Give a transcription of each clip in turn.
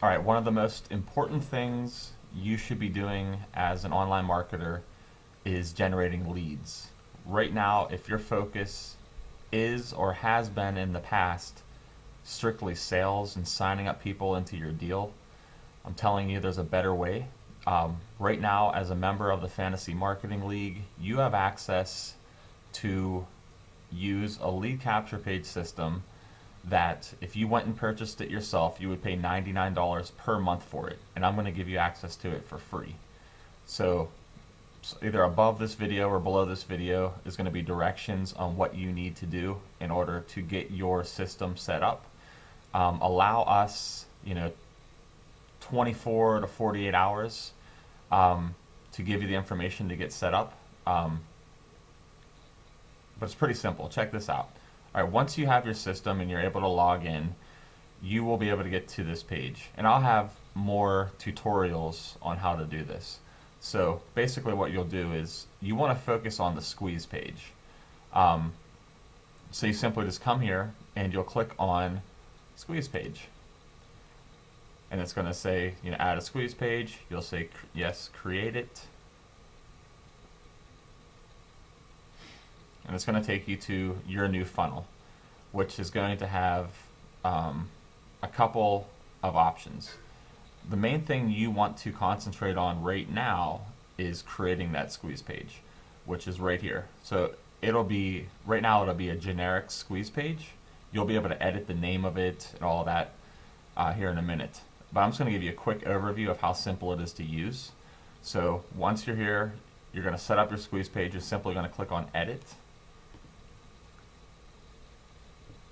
All right, one of the most important things you should be doing as an online marketer is generating leads. Right now, if your focus is or has been in the past strictly sales and signing up people into your deal, I'm telling you there's a better way. Right now, as a member of the Fantasy Marketing League, you have access to use a lead capture page system that if you went and purchased it yourself, you would pay $99 per month for it. And I'm going to give you access to it for free. So either above this video or below this video is going to be directions on what you need to do in order to get your system set up. Allow us, 24 to 48 hours to give you the information to get set up. But it's pretty simple. Check this out. All right, once you have your system and you're able to log in, you will be able to get to this page. And I'll have more tutorials on how to do this. So basically what you'll do is you want to focus on the squeeze page. So you simply just come here and you'll click on squeeze page. And it's going to say, add a squeeze page. You'll say, yes, create it. And it's going to take you to your new funnel, which is going to have a couple of options. The main thing you want to concentrate on right now is creating that squeeze page, which is right here. So right now it'll be a generic squeeze page. You'll be able to edit the name of it and all that here in a minute. But I'm just going to give you a quick overview of how simple it is to use. So once you're here, you're going to set up your squeeze page. You're simply going to click on edit.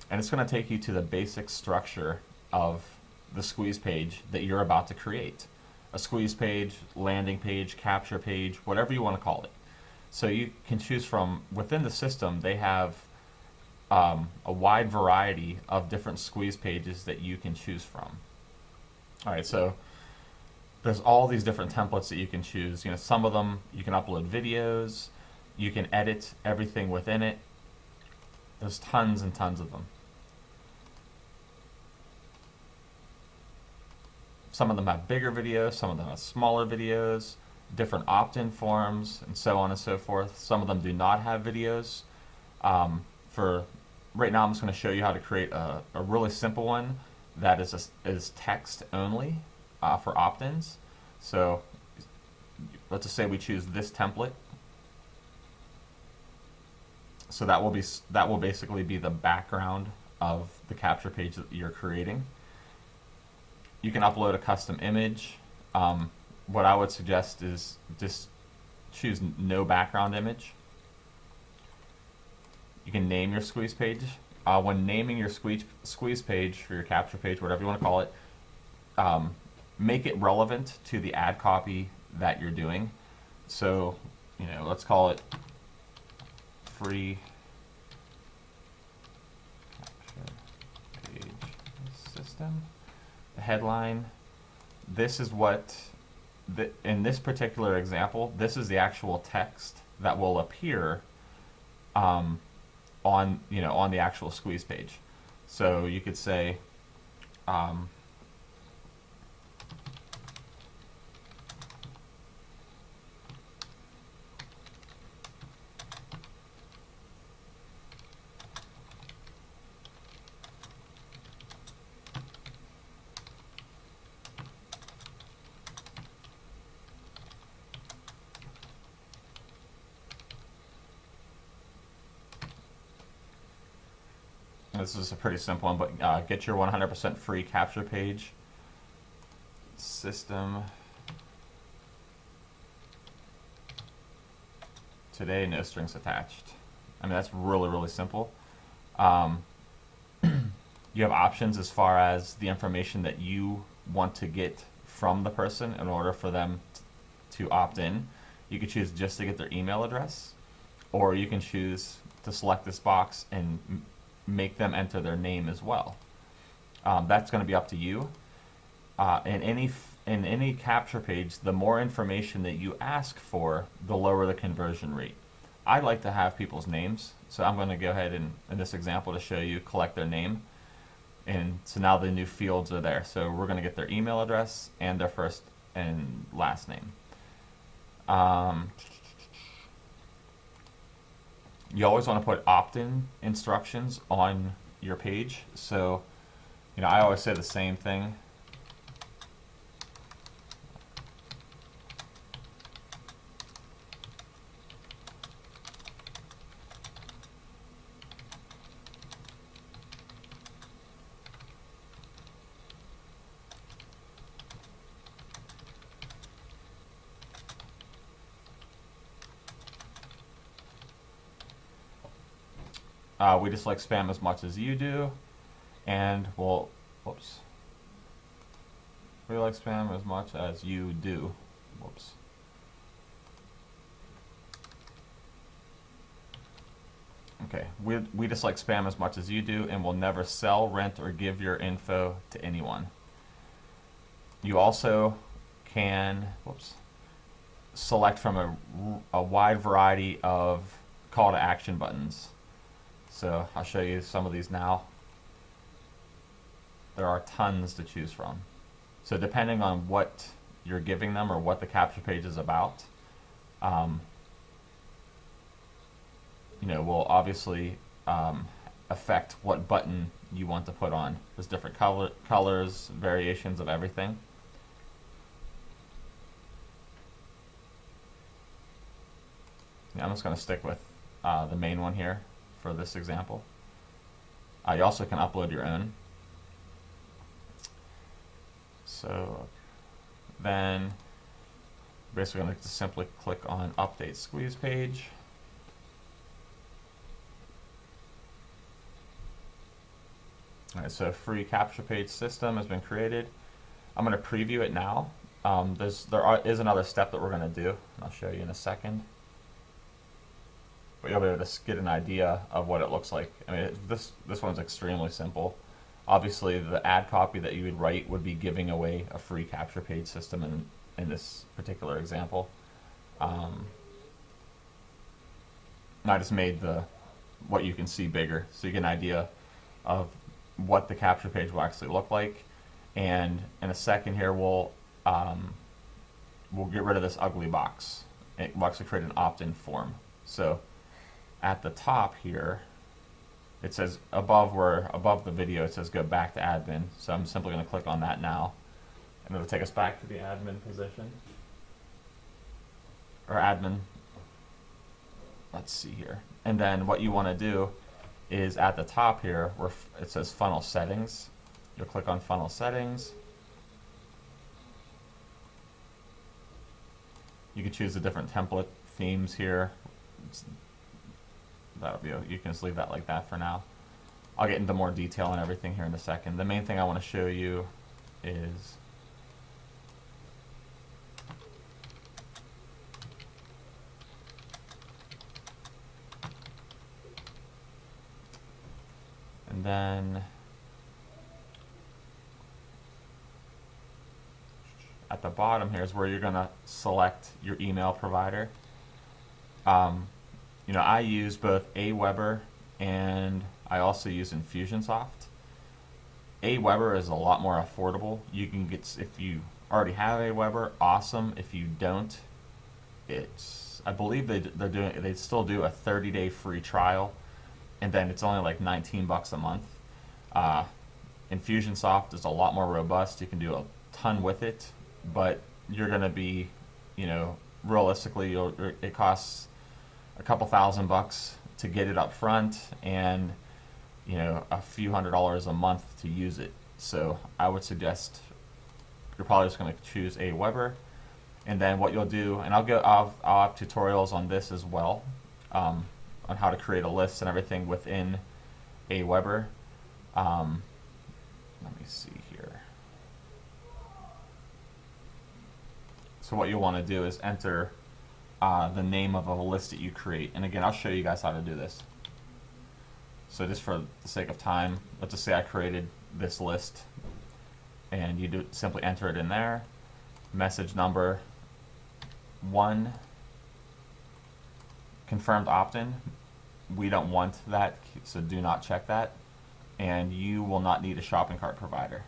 And it's going to take you to the basic structure of the squeeze page that you're about to create. A squeeze page, landing page, capture page, whatever you want to call it. So you can choose from, within the system, they have a wide variety of different squeeze pages that you can choose from. All right, so there's all these different templates that you can choose. Some of them you can upload videos, you can edit everything within it. There's tons and tons of them. Some of them have bigger videos, some of them have smaller videos, different opt-in forms, and so on and so forth. Some of them do not have videos. For right now, I'm just going to show you how to create a really simple one that is text only for opt-ins. So let's just say we choose this template. So that will basically be the background of the capture page that you're creating. You can upload a custom image. What I would suggest is just choose no background image. You can name your squeeze page. When naming your squeeze page or your capture page, whatever you want to call it, make it relevant to the ad copy that you're doing. So, let's call it free capture page system. The headline, this is what, in this particular example, this is the actual text that will appear on the actual squeeze page. So you could say, this is a pretty simple one, but get your 100% free capture page system today, no strings attached. I mean, that's really, really simple. You have options as far as the information that you want to get from the person in order for them to opt in. You could choose just to get their email address, or you can choose to select this box and make them enter their name as well. That's going to be up to you. In any capture page, the more information that you ask for, the lower the conversion rate. I like to have people's names, so I'm going to go ahead and, in this example, to show you, collect their name. And so now the new fields are there. So we're going to get their email address and their first and last name. You always want to put opt-in instructions on your page. So, I always say the same thing. We dislike spam as much as you do, and well, whoops. We like spam as much as you do. Whoops. Okay, we dislike spam as much as you do, and will never sell, rent, or give your info to anyone. You also can, select from a wide variety of call to action buttons. So I'll show you some of these now. There are tons to choose from. So depending on what you're giving them or what the capture page is about, will obviously affect what button you want to put on. There's different colors, variations of everything. I'm just going to stick with the main one here for this example. You also can upload your own. So then basically I'm going to simply click on Update Squeeze Page. Alright, so free capture page system has been created. I'm going to preview it now. There is another step that we're going to do, and I'll show you in a second. But you'll be able to get an idea of what it looks like. I mean, this one's extremely simple. Obviously, the ad copy that you would write would be giving away a free capture page system in this particular example. I just made what you can see bigger, so you get an idea of what the capture page will actually look like. And in a second here, we'll get rid of this ugly box. It will actually create an opt-in form. So at the top here, it says above the video, it says go back to admin. So I'm simply going to click on that now, and it'll take us back to the admin position, or admin. Let's see here. And then what you want to do is at the top here, where it says funnel settings, you'll click on funnel settings. You can choose the different template themes here. You can just leave that like that for now. I'll get into more detail and everything here in a second. The main thing I want to show you is and then at the bottom here is where you're going to select your email provider. I use both Aweber and I also use Infusionsoft. Aweber is a lot more affordable. You can get, if you already have Aweber, awesome. If you don't, I believe they still do a 30-day free trial, and then it's only like $19 a month. Infusionsoft is a lot more robust. You can do a ton with it, but you're going to be, realistically, it costs a couple $1,000 to get it up front, and a few $100s a month to use it. So I would suggest you're probably just going to choose Aweber, and then what you'll do, and I'll have tutorials on this as well, on how to create a list and everything within Aweber. Let me see here. So what you'll want to do is enter the name of a list that you create. And again, I'll show you guys how to do this. So just for the sake of time, let's just say I created this list, and you simply enter it in there. Message number 1, confirmed opt-in. We don't want that, so do not check that. and you will not need a shopping cart provider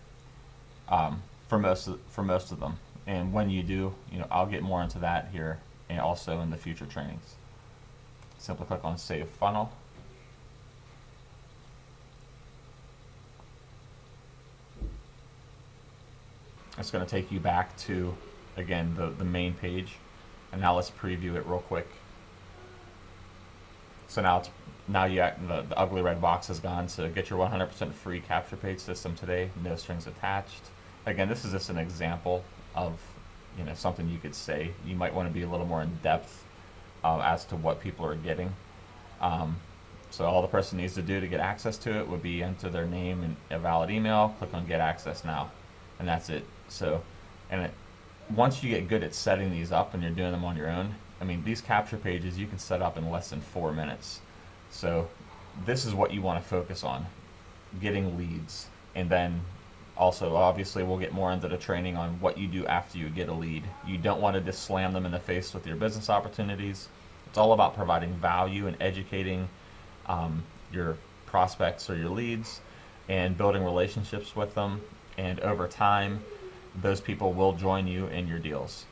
for most of them. And when you do, I'll get more into that here and also in the future trainings. Simply click on Save Funnel. It's going to take you back to, again, the main page. And now let's preview it real quick. So now the ugly red box is gone. So get your 100% free capture page system today, no strings attached. Again, this is just an example of something you could say. You might want to be a little more in depth as to what people are getting. So all the person needs to do to get access to it would be enter their name and a valid email, click on Get Access Now, and that's it. So, once you get good at setting these up and you're doing them on your own, these capture pages you can set up in less than 4 minutes. So this is what you want to focus on, getting leads. And then also, obviously, we'll get more into the training on what you do after you get a lead. You don't want to just slam them in the face with your business opportunities. It's all about providing value and educating your prospects or your leads and building relationships with them. And over time, those people will join you in your deals.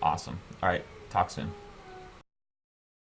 Awesome. All right, talk soon.